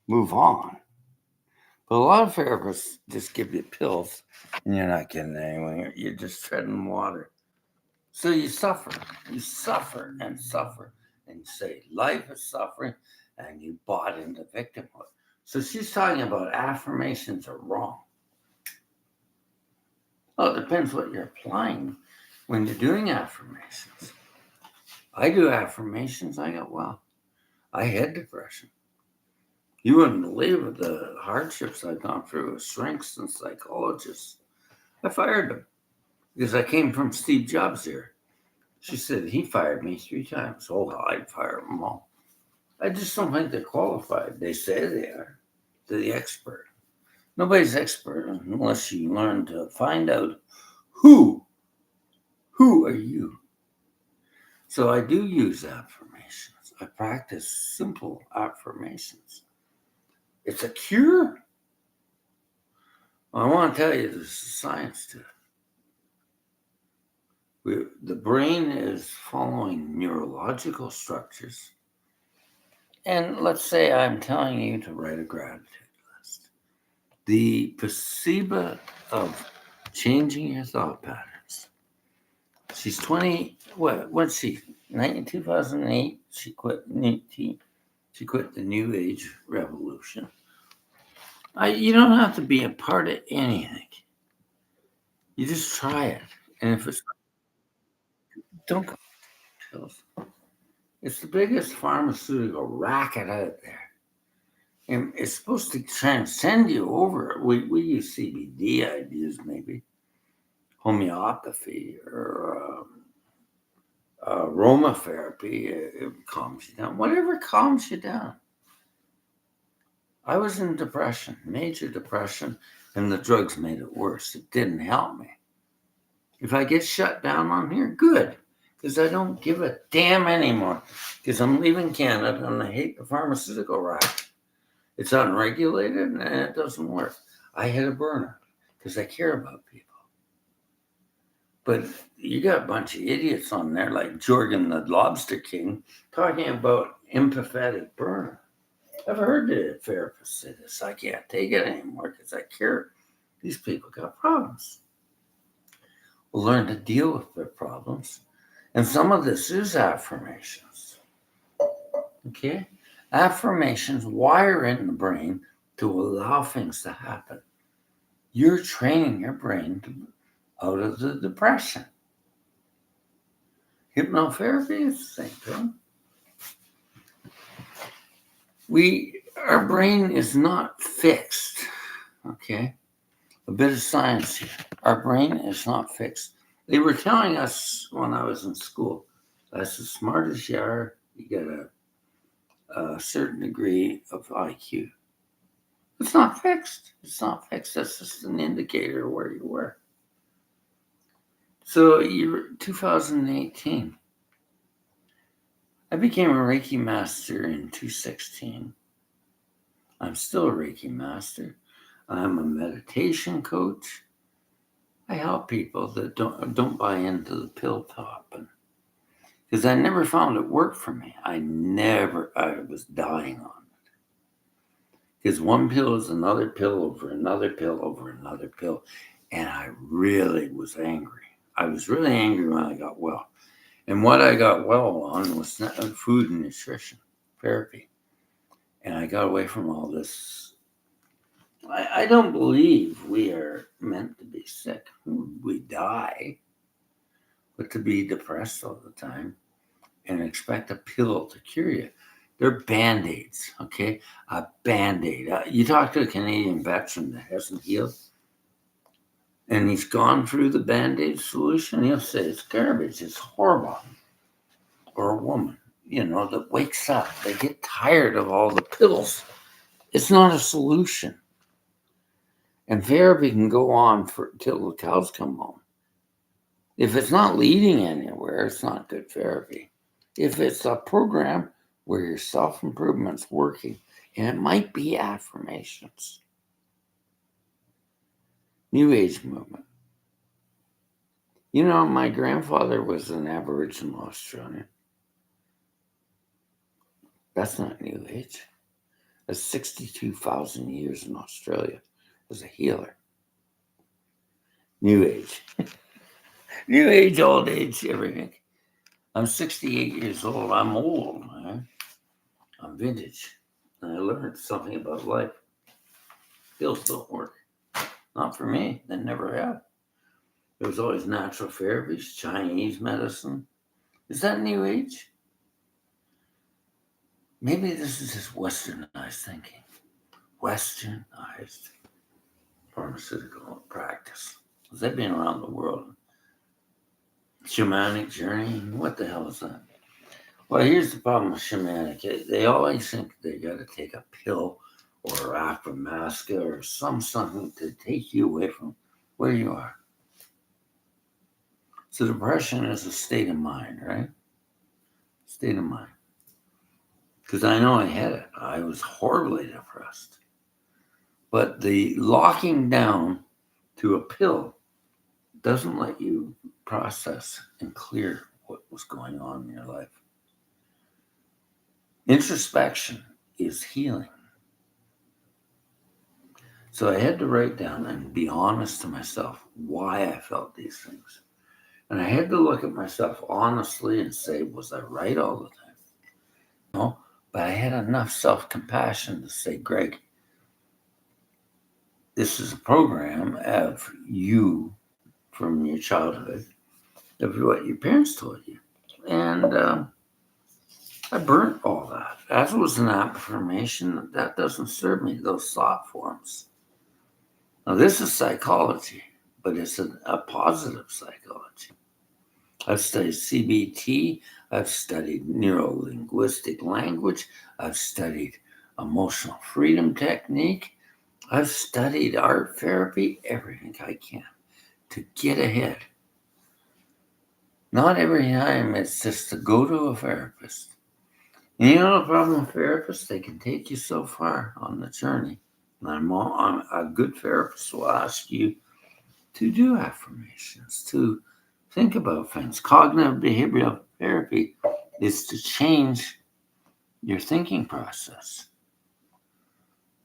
move on. But a lot of therapists just give you pills and you're not getting anywhere. You're just treading water. So you suffer and suffer. And you say life is suffering and you bought into victimhood. So she's talking about affirmations are wrong. Well, it depends what you're applying when you're doing affirmations. I do affirmations, I got well. I had depression. You wouldn't believe the hardships I've gone through with shrinks and psychologists. I fired them because I came from Steve Jobs here. She said he fired me 3 times. Oh, I'd fire them all. I just don't think they're qualified. They say they are. They're the expert. Nobody's expert unless you learn to find out who. Who are you? So I do use affirmations. I practice simple affirmations. It's a cure. I want to tell you there's science to it. The brain is following neurological structures. And let's say I'm telling you to write a gratitude list. The placebo of changing your thought patterns. She's 20, what's she? 2008, she quit She quit the New Age revolution. You don't have to be a part of anything. You just try it. And if it's, don't go pills. It's the biggest pharmaceutical racket out there. And it's supposed to transcend you over. We use CBD, I'd use maybe homeopathy or aromatherapy. It calms you down. Whatever calms you down. I was in depression, major depression, and the drugs made it worse. It didn't help me. If I get shut down on here, good, because I don't give a damn anymore. Because I'm leaving Canada and I hate the pharmaceutical racket. It's unregulated and it doesn't work. I had a burnout because I care about people. But you got a bunch of idiots on there like Jorgen the Lobster King talking about empathetic burnout. I've heard the therapist say this. I can't take it anymore because I care. These people got problems. We'll learn to deal with their problems. And some of this is affirmations. Okay? Affirmations wire in the brain to allow things to happen. You're training your brain out of the depression. Hypnotherapy is the same thing. Our brain is not fixed. Okay? A bit of science here. Our brain is not fixed. They were telling us when I was in school, that's as smart as you are, you get a certain degree of IQ. It's not fixed. It's not fixed. That's just an indicator of where you were. So you're 2018. I became a Reiki master in 2016. I'm still a Reiki master. I'm a meditation coach. I help people that don't buy into the pill popping. Because I never found it worked for me. I was dying on it. Because one pill is another pill over another pill over another pill. And I really was angry. I was really angry when I got well. And what I got well on was food and nutrition therapy. And I got away from all this. I don't believe we are meant to be sick. We die. But to be depressed all the time and expect a pill to cure you. They're Band-Aids, okay? A Band-Aid. You talk to a Canadian veteran that hasn't healed, and he's gone through the Band-Aid solution, he'll say it's garbage, it's horrible. Or a woman, that wakes up. They get tired of all the pills. It's not a solution. And therapy can go on till the cows come home. If it's not leading anywhere, it's not good therapy. If it's a program where your self-improvement's working, and it might be affirmations. New Age movement. My grandfather was an Aboriginal Australian. That's not New Age. That's 62,000 years in Australia as a healer. New age. New age, old age, everything. I'm 68 years old. I'm old, man. I'm vintage. And I learned something about life. Pills don't work. Not for me. They never have. There was always natural therapies, Chinese medicine. Is that new age? Maybe this is just westernized thinking. Westernized pharmaceutical practice. Because they've been around the world. Shamanic journey. What the hell is that? Well, here's the problem with shamanic. They always think they got to take a pill or Aphromaska or something to take you away from where you are. So depression is a state of mind, right? State of mind. Because I know I had it. I was horribly depressed. But the locking down to a pill doesn't let you process and clear what was going on in your life. Introspection is healing. So I had to write down and be honest to myself why I felt these things. And I had to look at myself honestly and say, was I right all the time? No, but I had enough self-compassion to say, Greg, this is a program of you from your childhood, of what your parents told you. And I burnt all that. That was an affirmation that doesn't serve me, those thought forms. Now, this is psychology, but it's a positive psychology. I've studied CBT. I've studied neuro-linguistic language. I've studied emotional freedom technique. I've studied art therapy, everything I can to get ahead. Not every time it's just to go to a therapist. And you know the problem with therapists? They can take you so far on the journey. And a good therapist will ask you to do affirmations, to think about things. Cognitive behavioral therapy is to change your thinking process.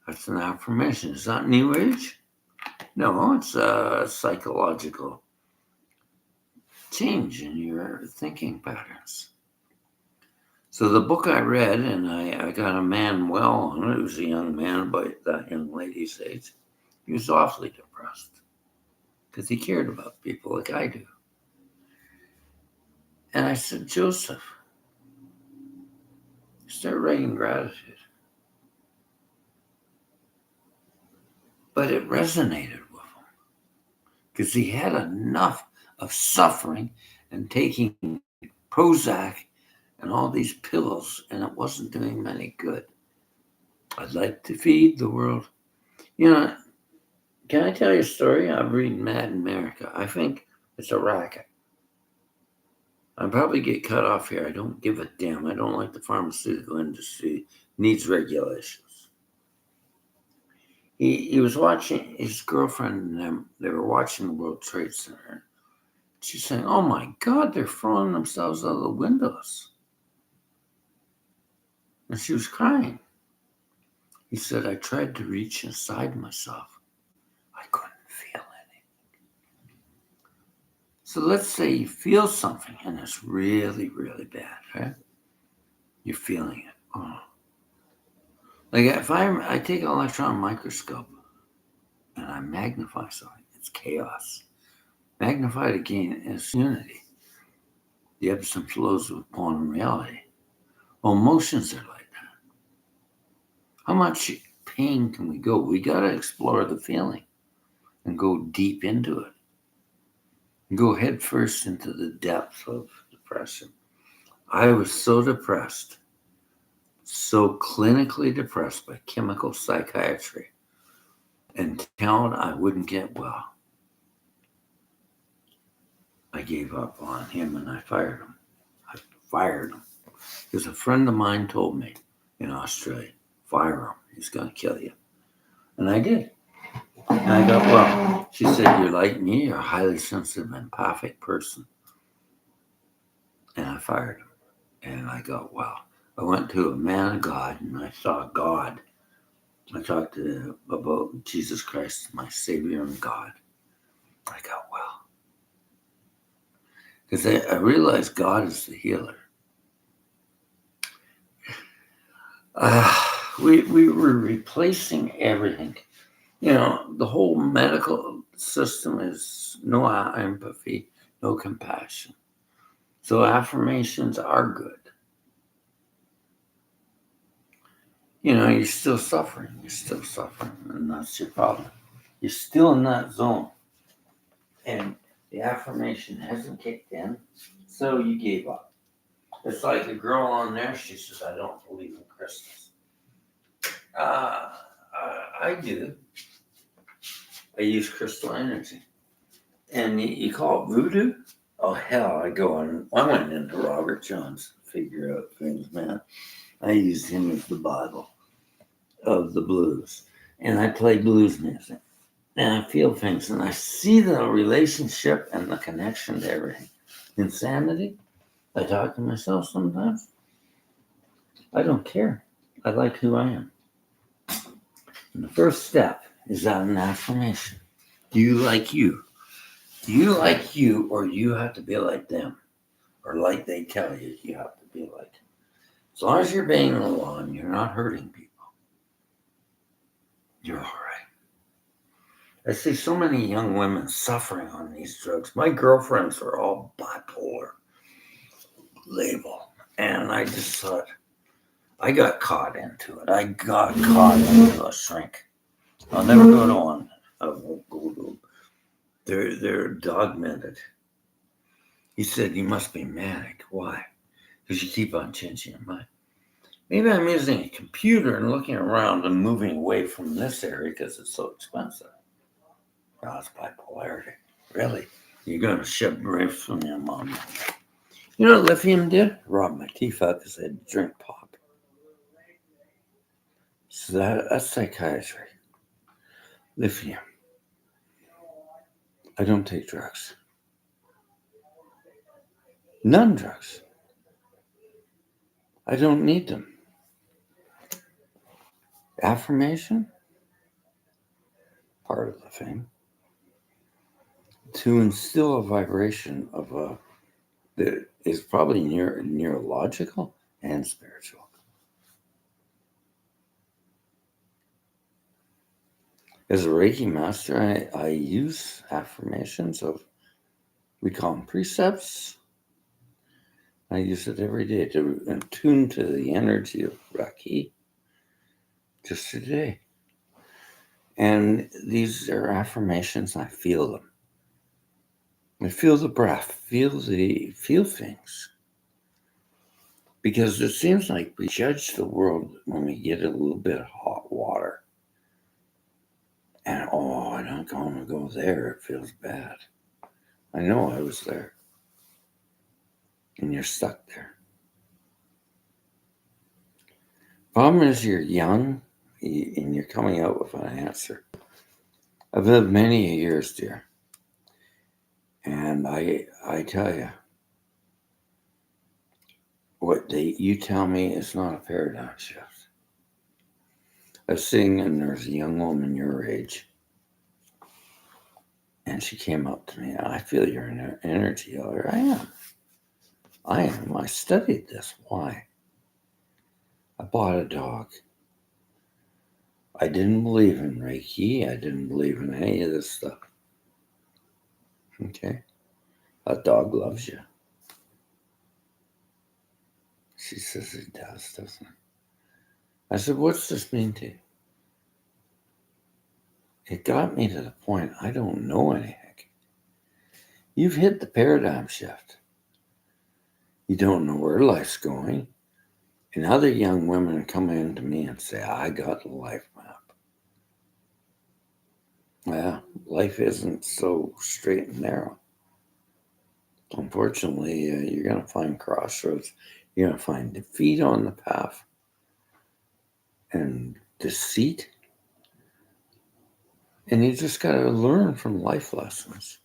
That's an affirmation. Is that new age? No, it's a psychological change in your thinking patterns. So the book I read, and I got a man well on it. It was a young man about that young lady's age. He was awfully depressed because he cared about people like I do. And I said, Joseph, start writing gratitude. But it resonated with him because he had enough of suffering and taking Prozac and all these pills, and it wasn't doing him any good. I'd like to feed the world. You know, can I tell you a story? I'm reading Mad in America. I think it's a racket. I'll probably get cut off here. I don't give a damn. I don't like the pharmaceutical industry. Needs regulations. He was watching his girlfriend and them. They were watching the World Trade Center. She's saying, oh my God, they're throwing themselves out of the windows. And she was crying. He said, I tried to reach inside myself. I couldn't feel anything. So let's say you feel something and it's really, really bad, right? You're feeling it. Oh. Like if I take an electron microscope and I magnify something, it's chaos. Magnified again is unity. The ebbs and flows of quantum reality. Well, emotions are like that. How much pain can we go? We got to explore the feeling and go deep into it. And go head first into the depths of depression. I was so depressed, so clinically depressed by chemical psychiatry, until I wouldn't get well. I gave up on him and I fired him. Because a friend of mine told me in Australia, fire him, he's going to kill you. And I did. And I got well. She said, you're like me, you're a highly sensitive, empathic person. And I fired him. And I got well. I went to a man of God and I saw God I talked about Jesus Christ, my Savior and God. I got well. Because I realized God is the healer. We were replacing everything. The whole medical system is no empathy, no compassion. So affirmations are good. You're still suffering. And that's your problem. You're still in that zone. And the affirmation hasn't kicked in, so you gave up. It's like the girl on there, she says, I don't believe in crystals. I do. I use crystal energy. And you call it voodoo? Oh, hell, I went into Robert Jones to figure out things, man. I used him as the Bible of the blues. And I play blues music. And I feel things. And I see the relationship and the connection to everything. Insanity? I talk to myself sometimes. I don't care. I like who I am. And the first step is that an affirmation. Do you like you? Do you like you, or you have to be like them? Or like they tell you have to be like. As long as you're obeying the law and you're not hurting people, you're all right. I see so many young women suffering on these drugs. My girlfriends are all bipolar label. And I just thought, I got caught into it. I got caught into a shrink. I'll never go to one. I won't go to them. They're dogmented. He said, you must be manic. Why? Because you keep on changing your mind. Maybe I'm using a computer and looking around and moving away from this area because it's so expensive. No, it's bipolarity. Really? You're going to ship grapes from your mom. You know what lithium did? Robbed my teeth out because I had to drink pop. So that's psychiatry. Lithium. I don't take drugs. None drugs. I don't need them. Affirmation? Part of the thing. To instill a vibration of that is probably neurological and spiritual. As a Reiki master, I use affirmations we call them precepts. I use it every day to attune to the energy of Reiki just today. And these are affirmations, I feel them. I feel the breath, feel things. Because it seems like we judge the world when we get a little bit of hot water. And I don't want to go there. It feels bad. I know I was there. And you're stuck there. Problem is you're young and you're coming out with an answer. I've lived many years, dear. And I tell you, what you tell me is not a paradigm shift. I was sitting and there's a young woman your age. And she came up to me. I feel your energy. I am. I studied this. Why? I bought a dog. I didn't believe in Reiki. I didn't believe in any of this stuff. Okay? A dog loves you. She says it does, doesn't it? I said, what's this mean to you? It got me to the point I don't know anything. You've hit the paradigm shift. You don't know where life's going. And other young women come in to me and say, I got the life map. Well, life isn't so straight and narrow. Unfortunately, you're going to find crossroads. You're going to find defeat on the path and deceit. And you just got to learn from life lessons.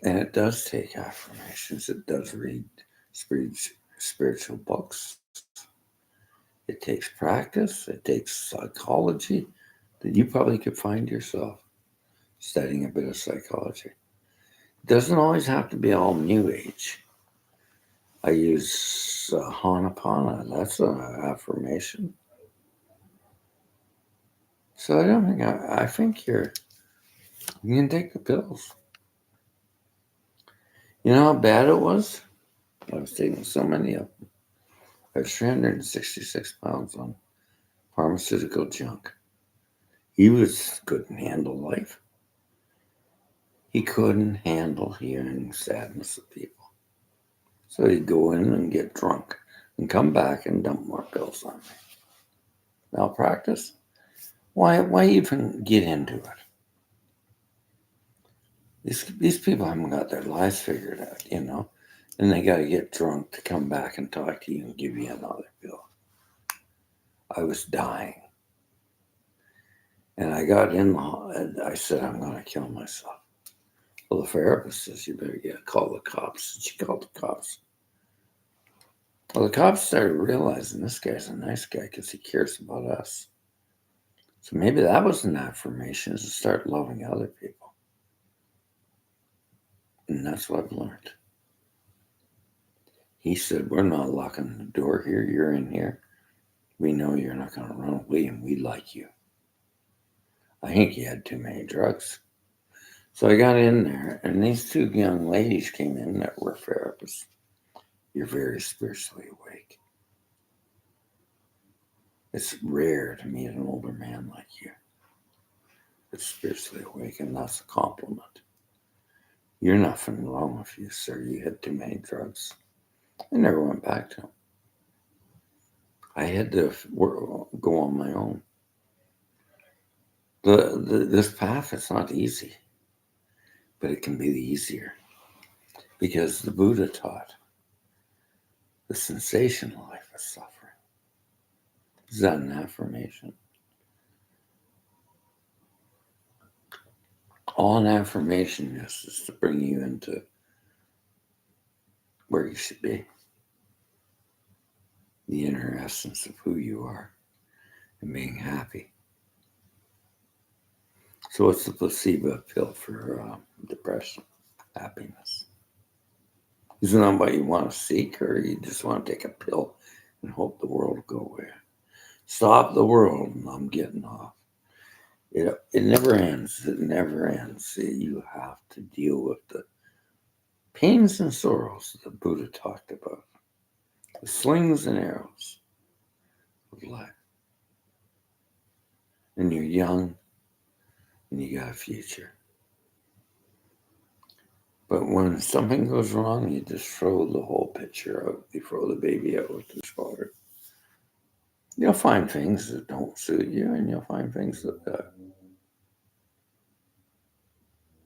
And it does take affirmations. It does read spiritual books. It takes practice. It takes psychology that you probably could find yourself studying a bit of psychology. It doesn't always have to be all New Age. I use Hanapana. That's an affirmation. So I don't think I think you can take the pills. You know how bad it was? I was taking so many of them. I was 366 pounds on pharmaceutical junk. He couldn't handle life. He couldn't handle hearing sadness of people. So he'd go in and get drunk and come back and dump more pills on me. Malpractice? Why even get into it? These people haven't got their lives figured out, and they got to get drunk to come back and talk to you and give you another pill. I was dying. And I got in, and I said, I'm going to kill myself. Well, the therapist says, you better call the cops. And she called the cops. Well, the cops started realizing this guy's a nice guy because he cares about us. So maybe that was an affirmation, is to start loving other people. And that's what I've learned. He said, we're not locking the door here. You're in here. We know you're not going to run away, and we like you. I think he had too many drugs. So I got in there, and these two young ladies came in that were therapists. You're very spiritually awake. It's rare to meet an older man like you that's spiritually awake, and that's a compliment. You're nothing wrong with you, sir. You had too many drugs. I never went back to him. I had to go on my own. This path is not easy, but it can be easier because the Buddha taught the sensation life is suffering. Is that an affirmation? All an affirmation is to bring you into where you should be, the inner essence of who you are, and being happy. So what's the placebo pill for depression? Happiness. Isn't that what you want to seek, or you just want to take a pill and hope the world will go away? Stop the world, and I'm getting off. It never ends. It never ends. You have to deal with the pains and sorrows that the Buddha talked about, the slings and arrows of life. And you're young, and you got a future. But when something goes wrong, you just throw the whole picture out. You throw the baby out with the water. You'll find things that don't suit you, and you'll find things that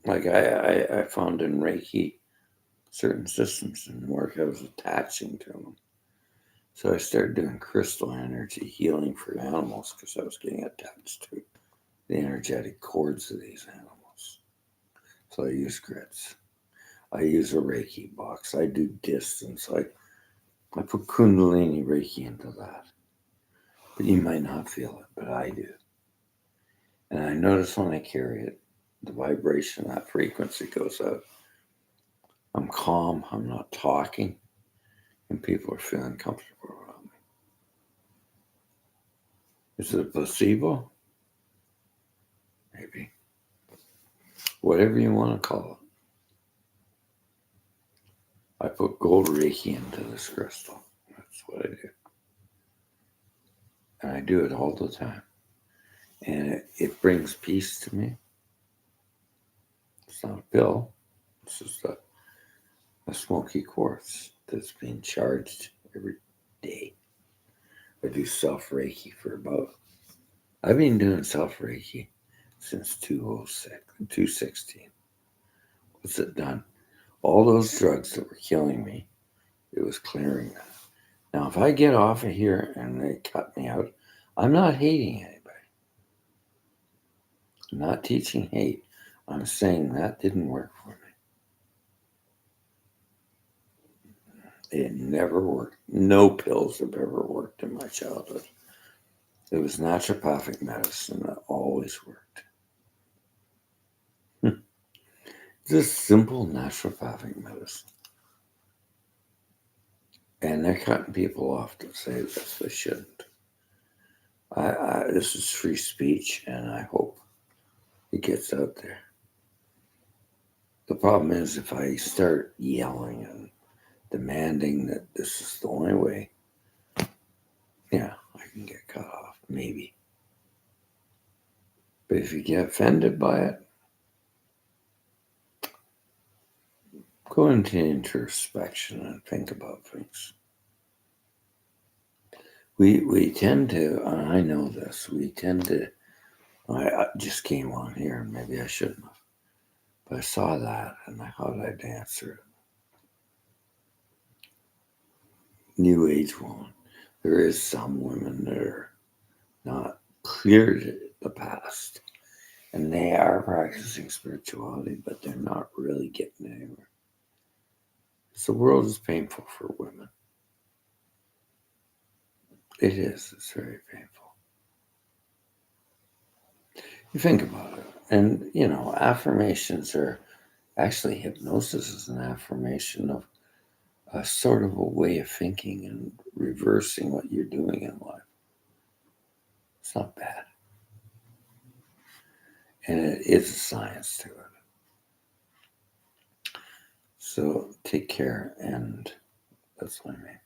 like I found in Reiki certain systems didn't work. I was attaching to them. So I started doing crystal energy healing for animals because I was getting attached to the energetic cords of these animals. So I use grits. I use a Reiki box. I do distance. I put Kundalini Reiki into that. But you might not feel it, but I do. And I notice when I carry it, the vibration, that frequency goes out. I'm calm. I'm not talking. And people are feeling comfortable around me. Is it a placebo? Maybe. Whatever you want to call it. I put gold Reiki into this crystal. That's what I do. And I do it all the time. And it brings peace to me. It's not a pill. It's just a smoky quartz that's being charged every day. I do self Reiki I've been doing self Reiki since 216. What's it done? All those drugs that were killing me, it was clearing that. Now, if I get off of here and they cut me out, I'm not hating anybody. I'm not teaching hate. I'm saying that didn't work for me. It never worked. No pills have ever worked in my childhood. It was naturopathic medicine that always worked. Just simple naturopathic medicine. And they're cutting people off to say this. They shouldn't. This is free speech, and I hope it gets out there. The problem is if I start yelling and demanding that this is the only way, yeah, I can get cut off, maybe. But if you get offended by it, go into introspection and think about things. We tend to, and I know this, we tend to, I just came on here and maybe I shouldn't have, but I saw that and I thought I'd answer it. New age woman. There is some women that are not clear to the past and they are practicing spirituality, but they're not really getting anywhere. So the world is painful for women. It is. It's very painful. You think about it. And, affirmations are actually hypnosis is an affirmation of a sort of a way of thinking and reversing what you're doing in life. It's not bad. And it is a science to it. So take care, and that's what I mean.